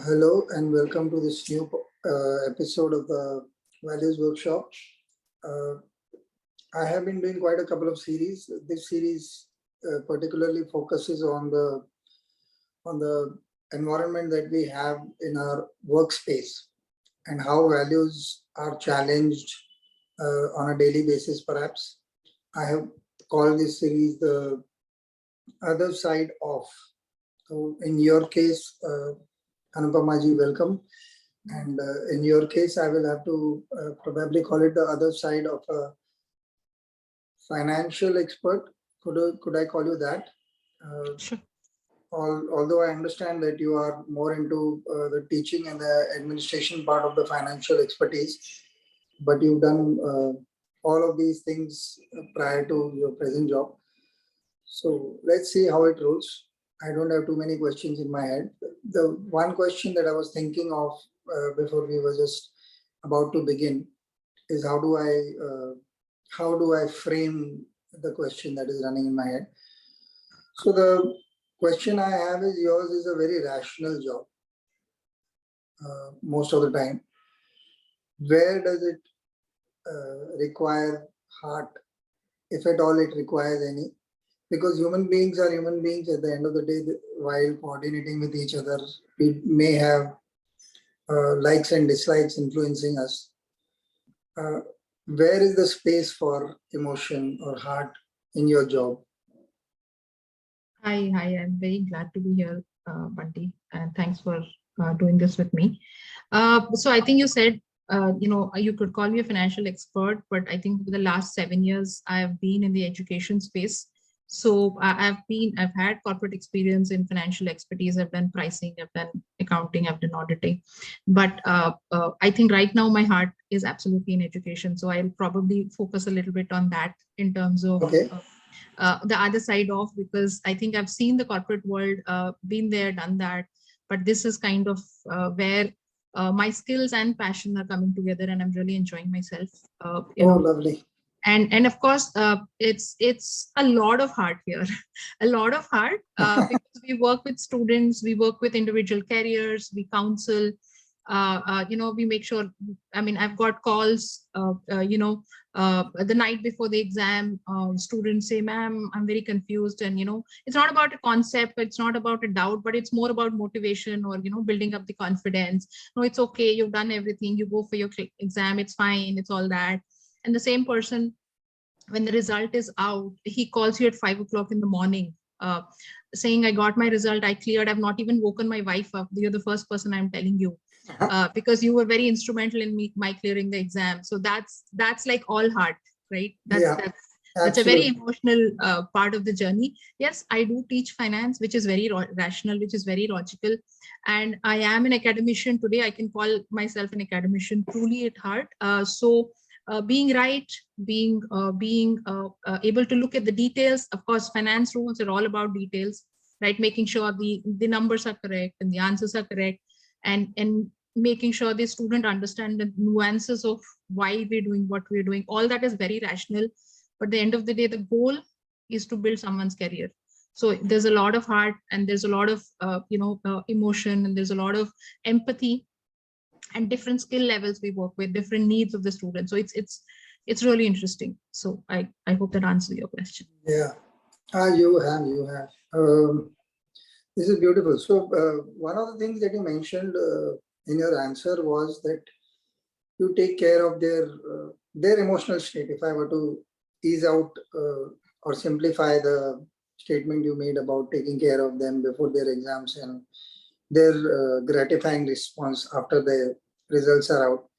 Hello and welcome to this new episode of the Values Workshop. Uh, I have been doing quite a couple of series. This series particularly focuses on the environment that we have in our workspace and how values are challenged on a daily basis. Perhaps I have called this series the other side of. So, in your case, Anupamaji, welcome. And in your case, I will have to probably call it the other side of a financial expert. Could I call you that? Sure. Although I understand that you are more into the teaching and the administration part of the financial expertise, but you've done all of these things prior to your present job. So let's see how it rolls. I don't have too many questions in my head. The one question that I was thinking of before we were just about to begin is how do I frame the question that is running in my head? So the question I have is yours is a very rational job most of the time. Where does it require heart, if at all it requires any? Because human beings are human beings at the end of the day. While coordinating with each other, we may have likes and dislikes influencing us. Where is the space for emotion or heart in your job? Hi. I'm very glad to be here, Bunty, and thanks for doing this with me. So I think you said, you could call me a financial expert, but I think for the last 7 years, I've been in the education space. So I've had corporate experience in financial expertise. I've done pricing, I've done accounting, I've done auditing. But I think right now my heart is absolutely in education. So I'll probably focus a little bit on that in terms of Okay. the other side of, because I think I've seen the corporate world, been there, done that. But this is kind of where my skills and passion are coming together, and I'm really enjoying myself. Lovely. And of course, it's a lot of heart here, a lot of heart, because we work with students, we work with individual careers, we counsel, we make sure. I mean, I've got calls, the night before the exam, students say, "Ma'am, I'm very confused," and it's not about a concept, it's not about a doubt, but it's more about motivation or building up the confidence. No, it's okay. You've done everything. You go for your exam. It's fine. It's all that. And the same person, when the result is out, he calls you at 5 o'clock in the morning, saying, "I got my result. I cleared. I've not even woken my wife up. You're the first person I'm telling you, because you were very instrumental in my clearing the exam." So that's like all heart, right? That's a very emotional part of the journey. Yes, I do teach finance, which is very rational, which is very logical. And I am an academician today. I can call myself an academician truly at heart. Being right, being able to look at the details. Of course, finance rules are all about details, right? Making sure the numbers are correct and the answers are correct, and making sure the student understand the nuances of why we're doing what we're doing. All that is very rational. But at the end of the day, the goal is to build someone's career. So there's a lot of heart, and there's a lot of emotion, and there's a lot of empathy, and different skill levels we work with, different needs of the student. So it's really interesting. So I hope that answers your question. Yeah, you have. This is beautiful. So one of the things that you mentioned in your answer was that you take care of their emotional state. If I were to ease out or simplify the statement you made about taking care of them before their exams and their gratifying response after the results are out.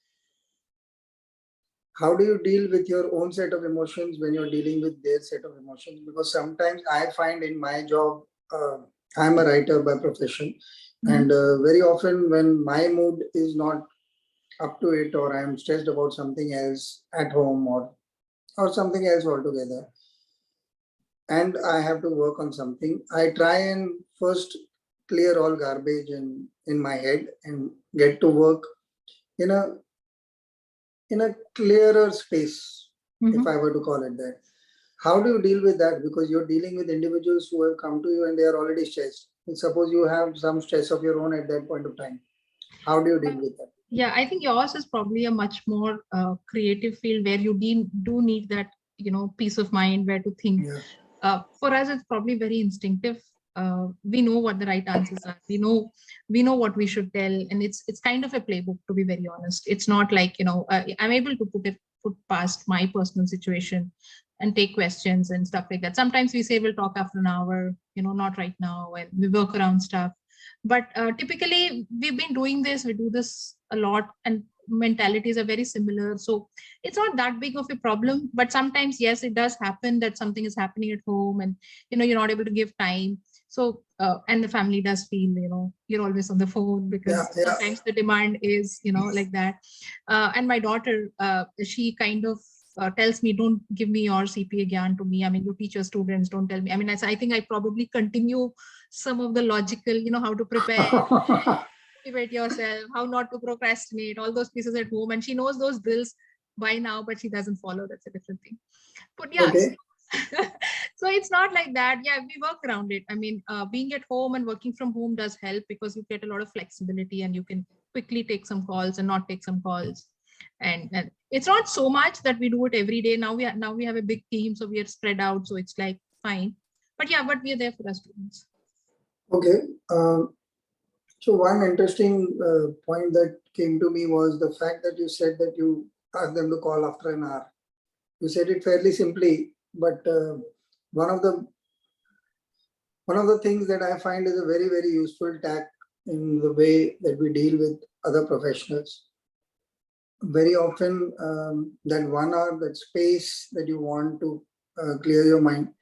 How do you deal with your own set of emotions when you're dealing with their set of emotions? Because sometimes I find in my job, I'm a writer by profession, and very often when my mood is not up to it, or I'm stressed about something else at home, or something else altogether, and I have to work on something, I try and first clear all garbage in my head and get to work in a clearer space, if I were to call it that. How do you deal with that? Because you're dealing with individuals who have come to you and they are already stressed. And suppose you have some stress of your own at that point of time. How do you deal with that? Yeah, I think yours is probably a much more creative field where you do need that, peace of mind where to think. Yeah. For us, it's probably very instinctive. We know what the right answers are. We know what we should tell, and it's kind of a playbook, to be very honest. It's not like, I'm able to put past my personal situation and take questions and stuff like that. Sometimes we say we'll talk after an hour, not right now, and we work around stuff. But typically, we've been doing this. We do this a lot, and mentalities are very similar. So it's not that big of a problem. But sometimes, yes, it does happen that something is happening at home, and you're not able to give time. So and the family does feel, you're always on the phone, because Yeah. sometimes the demand is, like that. And my daughter, she kind of tells me, don't give me your CPA gyan to me. I mean, you teach your students, don't tell me. I mean, I think I probably continue some of the logical, how to prepare, motivate yourself, how not to procrastinate, all those pieces at home. And she knows those drills by now, but she doesn't follow. That's a different thing. But yeah, Okay. so it's not like that. Yeah, we work around it. I mean, being at home and working from home does help, because you get a lot of flexibility and you can quickly take some calls and not take some calls. And it's not so much that we do it every day. Now we have a big team, so we are spread out. So it's like fine. But yeah, but we are there for our students. Okay. So one interesting point that came to me was the fact that you said that you asked them to call after an hour. You said it fairly simply, but one of the things that I find is a very, very useful tack in the way that we deal with other professionals. Very often, that 1 hour, that space that you want to clear your mind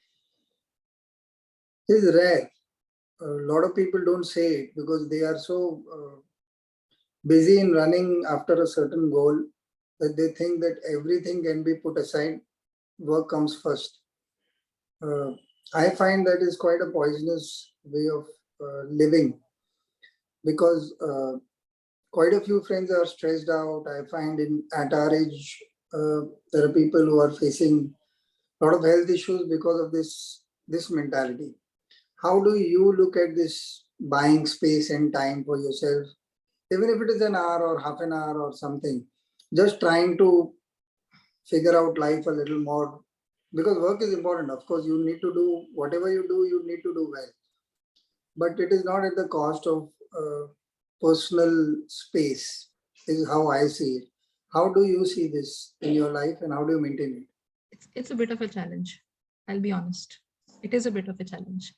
is rare. A lot of people don't say it because they are so busy in running after a certain goal that they think that everything can be put aside. Work comes first. I find that is quite a poisonous way of living, because quite a few friends are stressed out. I find at our age, there are people who are facing a lot of health issues because of this mentality. How do you look at this buying space and time for yourself, even if it is an hour or half an hour or something, just trying to figure out life a little more, because work is important. Of course, you need to do whatever you do, you need to do well, but it is not at the cost of personal space, is how I see it. How do you see this in your life and how do you maintain it? It's a bit of a challenge. I'll be honest. It is a bit of a challenge.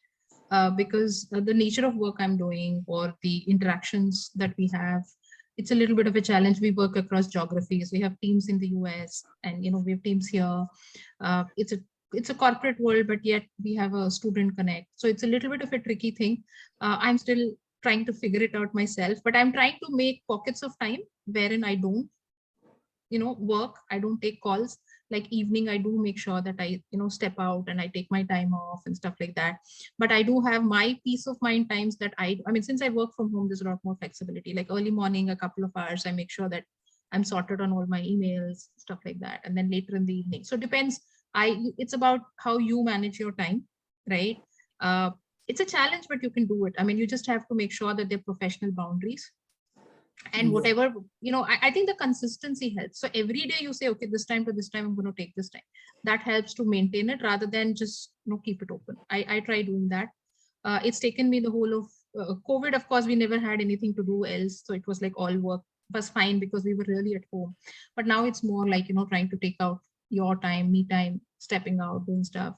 Because the nature of work I'm doing, or the interactions that we have, it's a little bit of a challenge. We work across geographies. We have teams in the US, and we have teams here. It's a corporate world, but yet we have a student connect. So it's a little bit of a tricky thing. I'm still trying to figure it out myself, but I'm trying to make pockets of time wherein I don't, work. I don't take calls. Like evening, I do make sure that I, step out and I take my time off and stuff like that. But I do have my peace of mind times that I mean, since I work from home, there's a lot more flexibility. Like early morning, a couple of hours, I make sure that I'm sorted on all my emails, stuff like that. And then later in the evening. So it depends. It's about how you manage your time, right? It's a challenge, but you can do it. I mean, you just have to make sure that they're professional boundaries. And whatever, I think the consistency helps. So every day you say, okay, this time to this time, I'm going to take this time. That helps to maintain it, rather than just, keep it open. I try doing that. It's taken me the whole of COVID. Of course, we never had anything to do else. So it was like all work. It was fine because we were really at home. But now it's more like, trying to take out your time, me time, stepping out, doing stuff,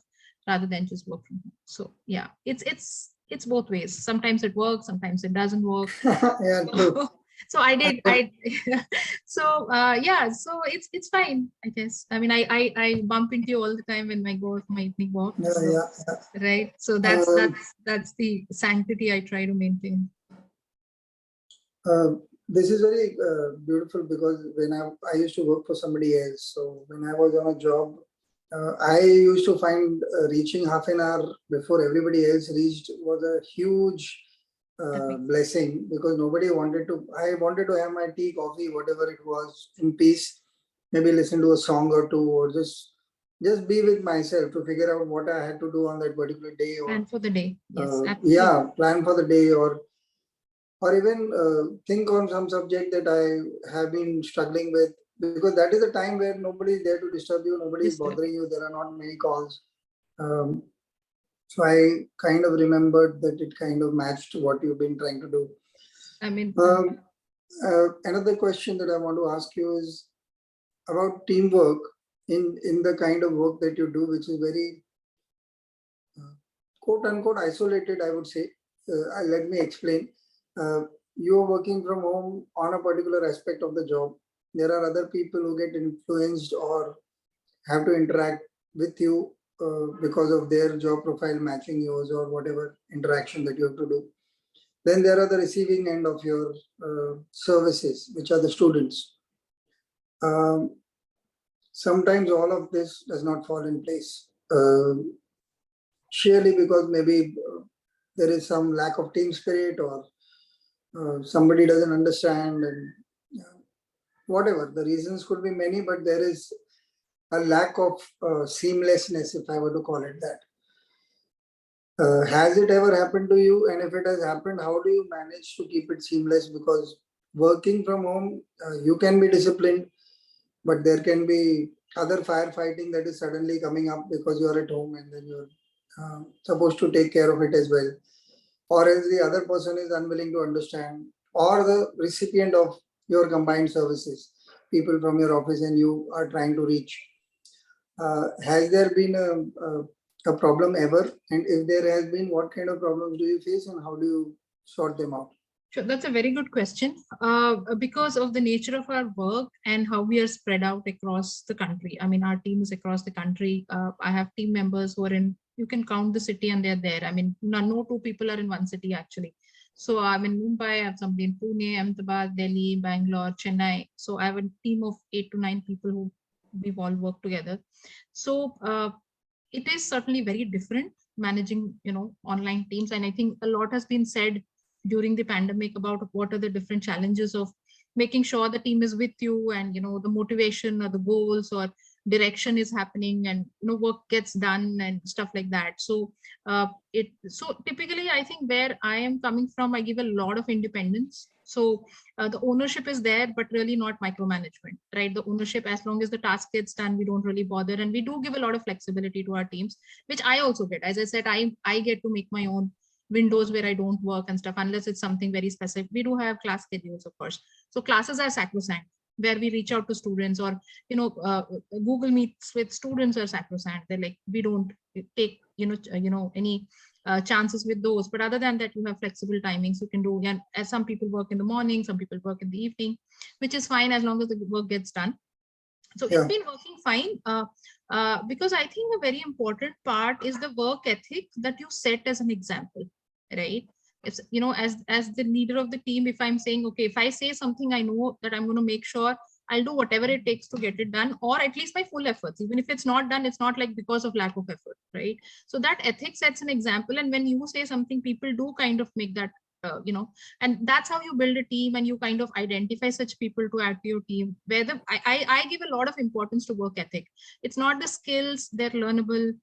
rather than just work from home. So yeah, it's both ways. Sometimes it works, sometimes it doesn't work. Yeah, true. So so yeah, so it's fine, I guess. I mean, I bump into you all the time when I go for my evening walk. Yeah, So, yeah. right. So that's the sanctity I try to maintain. This is very beautiful, because when I used to work for somebody else, so when I was on a job, I used to find reaching half an hour before everybody else reached was a huge blessing, because nobody wanted to. I wanted to have my tea, coffee, whatever it was, in peace. Maybe listen to a song or two, or just just be with myself to figure out what I had to do on that particular day, or plan for the day. Yes, absolutely. yeah, plan for the day, or even think on some subject that I have been struggling with, because that is a time where nobody is there to disturb you, nobody is bothering you, there are not many calls. So I kind of remembered that it kind of matched what you've been trying to do. I mean, another question that I want to ask you is about teamwork in the kind of work that you do, which is very quote unquote isolated, I would say. Let me explain. You are working from home on a particular aspect of the job. There are other people who get influenced or have to interact with you because of their job profile matching yours, or whatever interaction that you have to do. Then there are the receiving end of your services, which are the students. Sometimes all of this does not fall in place. Surely because maybe there is some lack of team spirit, or somebody doesn't understand, and whatever the reasons could be many, but there is a lack of seamlessness, if I were to call it that. Has it ever happened to you? And if it has happened, how do you manage to keep it seamless? Because working from home, you can be disciplined, but there can be other firefighting that is suddenly coming up because you are at home, and then you're supposed to take care of it as well. Or else the other person is unwilling to understand, or the recipient of your combined services, people from your office and you are trying to reach. Has there been a problem ever? And if there has been, what kind of problems do you face and how do you sort them out? sure, that's a very good question. Because of the nature of our work and how we are spread out across the country. I mean, our team is across the country. I have team members who are in, you can count the city and they're there. I mean, no two people are in one city actually. So I'm in Mumbai, I have somebody in Pune, Ahmedabad, Delhi, Bangalore, Chennai. So I have a team of 8 to 9 people who we've all worked together. So it is certainly very different managing, online teams. And I think a lot has been said during the pandemic about what are the different challenges of making sure the team is with you, and the motivation or the goals or direction is happening, and work gets done and stuff like that. So typically I think where I am coming from, I give a lot of independence. So the ownership is there, but really not micromanagement, right? The ownership, as long as the task gets done, we don't really bother, and we do give a lot of flexibility to our teams, which I also get. As I said, I get to make my own windows where I don't work and stuff, unless it's something very specific. We do have class schedules, of course. So classes are sacrosanct, where we reach out to students, or Google Meets with students are sacrosanct. They're like, we don't take any chances with those. But other than that, you have flexible timings you can do. And as some people work in the morning, some people work in the evening, which is fine as long as the work gets done. So it's been working fine. Because I think a very important part is the work ethic that you set as an example, right? It's, as the leader of the team, if I'm saying, okay, if I say something, I know that I'm going to make sure I'll do whatever it takes to get it done, or at least my full efforts. Even if it's not done, it's not like because of lack of effort, right? So that ethic sets an example. And when you say something, people do kind of make that, and that's how you build a team, and you kind of identify such people to add to your team, where I give a lot of importance to work ethic. It's not the skills, they're learnable.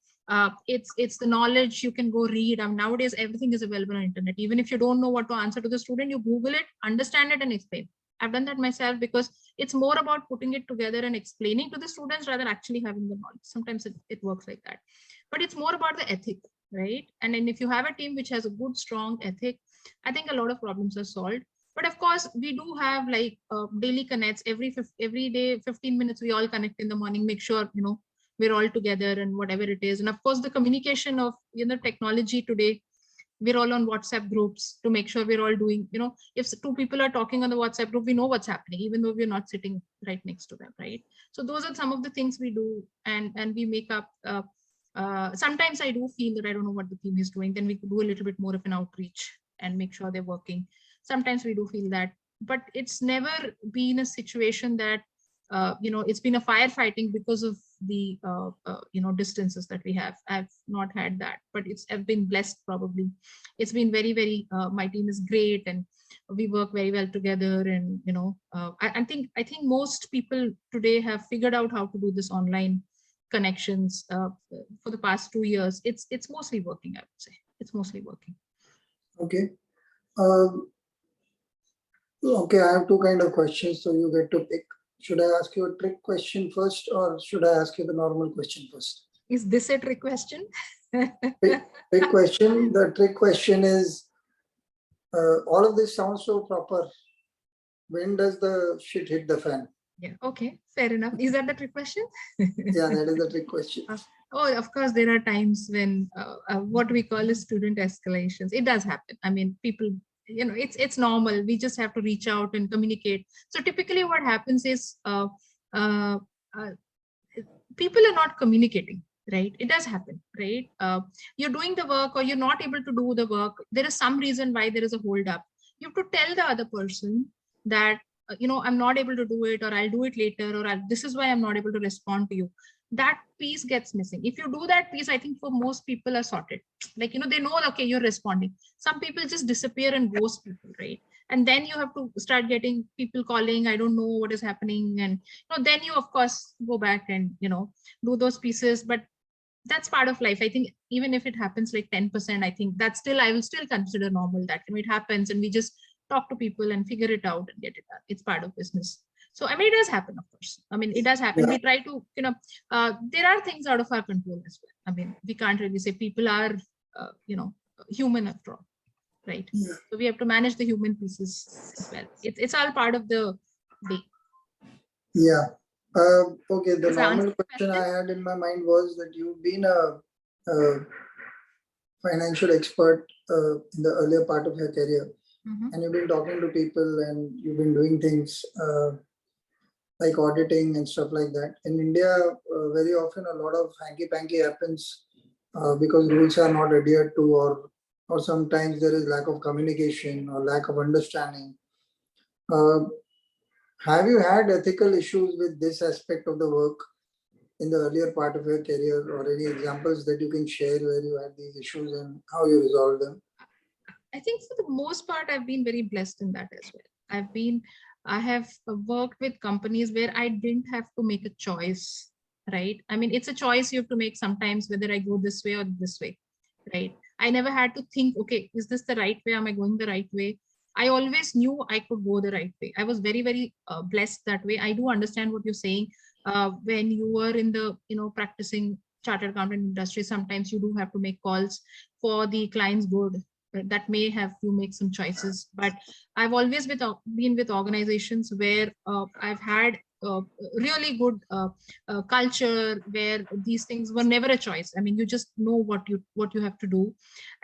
It's the knowledge you can go read. Nowadays, everything is available on internet. Even if you don't know what to answer to the student, you Google it, understand it, and explain. I've done that myself, because it's more about putting it together and explaining to the students rather actually having the knowledge. Sometimes it works like that, but it's more about the ethic, right? And then if you have a team which has a good, strong ethic, I think a lot of problems are solved. But of course, we do have like daily connects every day, 15 minutes, we all connect in the morning, make sure, we're all together and whatever it is. And of course, the communication of, technology today, we're all on WhatsApp groups to make sure we're all doing, if two people are talking on the WhatsApp group, we know what's happening, even though we're not sitting right next to them, right? So those are some of the things we do, and we make up. Sometimes I do feel that I don't know what the team is doing, then we could do a little bit more of an outreach and make sure they're working. Sometimes we do feel that, but it's never been a situation that it's been a firefighting because of the distances that we have. I've not had that, but I've been blessed. Probably it's been very, very my team is great, and we work very well together. And I think most people today have figured out how to do this online connections for the past 2 years. It's mostly working, I would say. It's mostly working. Okay. Okay, I have two kind of questions, so you get to pick. Should I ask you a trick question first, or should I ask you the normal question first? Is this a trick question? Trick question. The trick question is, all of this sounds so proper. When does the shit hit the fan? Yeah, okay, fair enough. Is that the trick question? Yeah, that is the trick question. Oh, of course, there are times when what we call is student escalations. It does happen. I mean, people, it's normal. We just have to reach out and communicate. So typically what happens is uh, people are not communicating, right? It does happen, right? You're doing the work or you're not able to do the work. There is some reason why there is a hold up. You have to tell the other person that, I'm not able to do it, or I'll do it later, or this is why I'm not able to respond to you. That piece gets missing. If you do that piece, I think for most people are sorted. Like, they know, okay, you're responding. Some people just disappear and ghost people, right? And then you have to start getting people calling, I don't know what is happening. And then you, of course, go back and, do those pieces. But that's part of life. I think even if it happens like 10%, I think that's still, I will still consider normal that it happens and we just talk to people and figure it out and get it done. It's part of business. So, I mean, it does happen, of course. I mean, it does happen. Yeah. We try to, there are things out of our control as well. I mean, we can't really say people are, human after all, right? Yeah. So we have to manage the human pieces as well. It's all part of the day. Yeah. Okay, the normal question I had in my mind was that you've been a financial expert in the earlier part of your career. And you've been talking to people and you've been doing things like auditing and stuff like that. In India, very often a lot of hanky-panky happens because rules are not adhered to, or sometimes there is lack of communication or lack of understanding. Have you had ethical issues with this aspect of the work in the earlier part of your career, or any examples that you can share where you had these issues and how you resolved them? I think for the most part, I've been very blessed in that as well. I have worked with companies where I didn't have to make a choice, right? I mean, it's a choice you have to make sometimes, whether I go this way or this way, right? I never had to think, okay, is this the right way? Am I going the right way? I always knew I could go the right way. I was very, very blessed that way. I do understand what you're saying. When you were in the, practicing chartered accountant industry, sometimes you do have to make calls for the client's good. That may have you make some choices, but I've always been with organizations where I've had really good culture, where these things were never a choice. I mean, you just know what you have to do.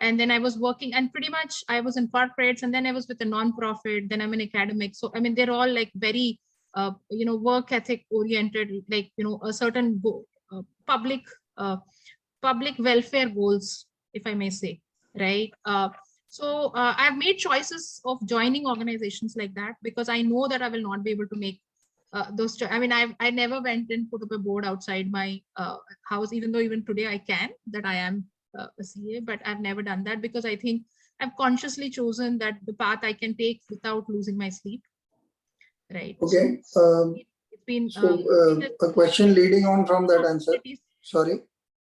And then I was working, and pretty much I was in corporates, and then I was with a non-profit, then I'm an academic. So I mean, they're all like very work ethic oriented, like a certain public welfare goals, if I may say. Right. So I've made choices of joining organizations like that because I know that I will not be able to make those. I mean, I never went and put up a board outside my house, even though even today I can, that I am a CA, but I've never done that because I think I've consciously chosen that the path I can take without losing my sleep. Right. Okay. So it's been a question leading on from that answer. Sorry.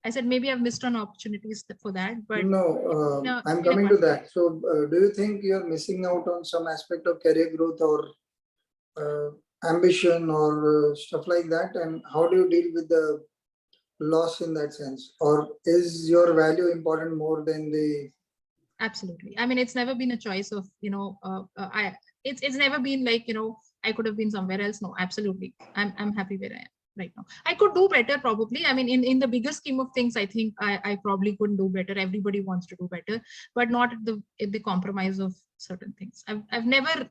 I said maybe I've missed on opportunities for that, but no, I'm coming to that. So do you think you're missing out on some aspect of career growth or ambition or stuff like that? And how do you deal with the loss in that sense? Or is your value important more than the... Absolutely. I mean, it's never been a choice of, it's never been like, I could have been somewhere else. No, absolutely. I'm happy where I am right now. I could do better probably. I mean, in the bigger scheme of things, I think I probably couldn't do better. Everybody wants to do better, but not at the compromise of certain things. I've never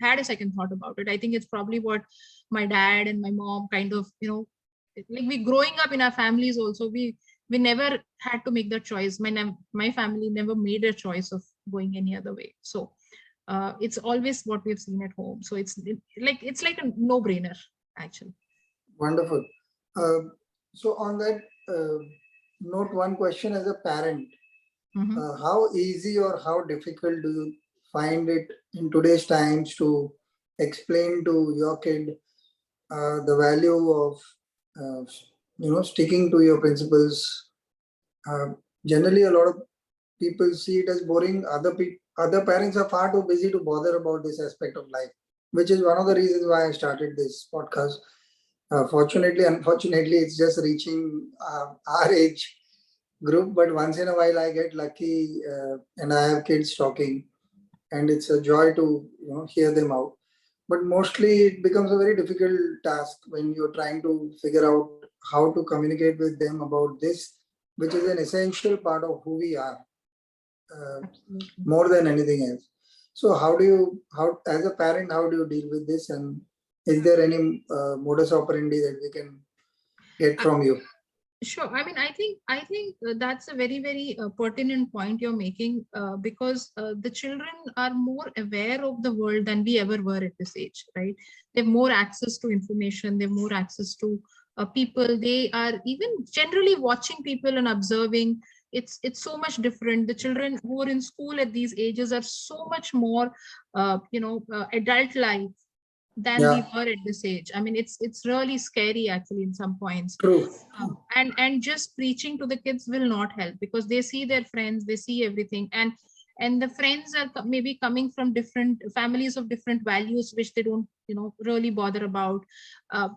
had a second thought about it. I think it's probably what my dad and my mom kind of, like we growing up in our families also, we never had to make that choice. My family never made a choice of going any other way. So it's always what we've seen at home. So it's like a no-brainer actually. Wonderful. So on that note, one question as a parent, how easy or how difficult do you find it in today's times to explain to your kid the value of sticking to your principles. Generally, a lot of people see it as boring. Other parents are far too busy to bother about this aspect of life, which is one of the reasons why I started this podcast. Fortunately, unfortunately, it's just reaching our age group, but once in a while I get lucky and I have kids talking, and it's a joy to hear them out. But mostly it becomes a very difficult task when you're trying to figure out how to communicate with them about this, which is an essential part of who we are, Absolutely. more than anything else. So how as a parent, how do you deal with this, and is there any modus operandi that we can get from you? Sure. I mean, I think that's a very pertinent point you're making, because the children are more aware of the world than we ever were at this age, right? They have more access to information. They have more access to people. They are even generally watching people and observing. It's so much different. The children who are in school at these ages are so much more, adult like than we Yeah, were at this age. I mean, it's really scary actually in some points. true. And just preaching to the kids will not help, because they see their friends, they see everything, and the friends are maybe coming from different families of different values, which they don't really bother about. uh,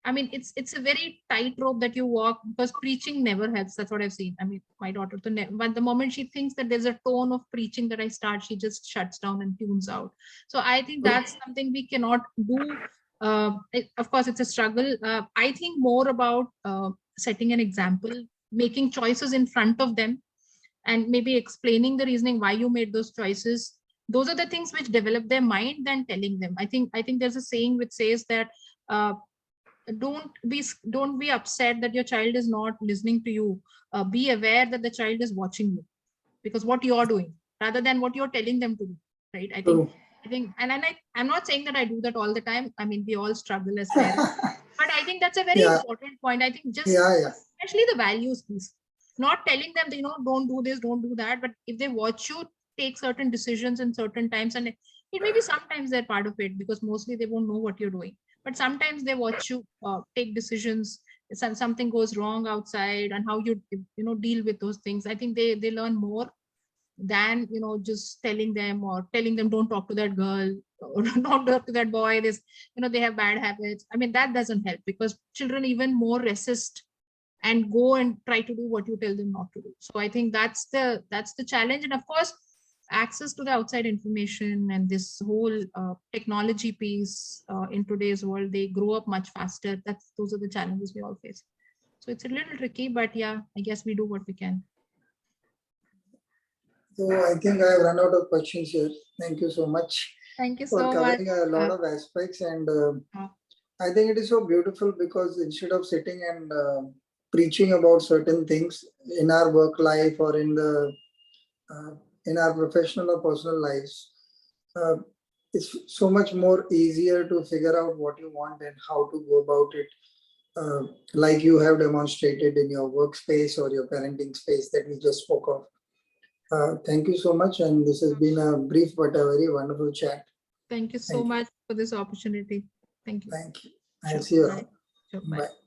I mean, it's a very tight rope that you walk, because preaching never helps. That's what I've seen. I mean, my daughter, but the moment she thinks that there's a tone of preaching that I start, she just shuts down and tunes out. So I think that's something we cannot do. Of course, it's a struggle. I think more about setting an example, making choices in front of them, and maybe explaining the reasoning why you made those choices. Those are the things which develop their mind than telling them. I think there's a saying which says that. Uh, don't be upset that your child is not listening to you. Be aware that the child is watching you, because what you're doing rather than what you're telling them to do, right? i think True. i think I'm not saying that I do that all the time. I mean, we all struggle as parents, but I think that's a very Yeah, important point. I think just yeah, yeah. especially the values piece, not telling them that, don't do this, don't do that, but if they watch you take certain decisions in certain times, and it may be sometimes they're part of it, because mostly they won't know what you're doing, but sometimes they watch you take decisions. Something goes wrong outside, and how you deal with those things. I think they learn more than just telling them don't talk to that girl, or don't talk to that boy. They have bad habits. I mean, that doesn't help, because children even more resist and go and try to do what you tell them not to do. So I think that's the challenge. And of course, access to the outside information and this whole technology piece in today's world, they grow up much faster. Those are the challenges we all face. So it's a little tricky, but yeah, I guess we do what we can. So I think I have run out of questions here. Thank you so much Thank you for so much. covering a lot of aspects, and Uh, I think it is so beautiful because instead of sitting and preaching about certain things in our work life or uh, in our professional or personal lives, uh, it's so much more easier to figure out what you want and how to go about it. Like you have demonstrated in your workspace or your parenting space that we just spoke of. Thank you so much, and this has been a brief but a very wonderful chat. Thank you so Thank you. much for this opportunity. Thank you. Thank you. I'll Sure. see you Bye. around. Sure. Bye. Bye.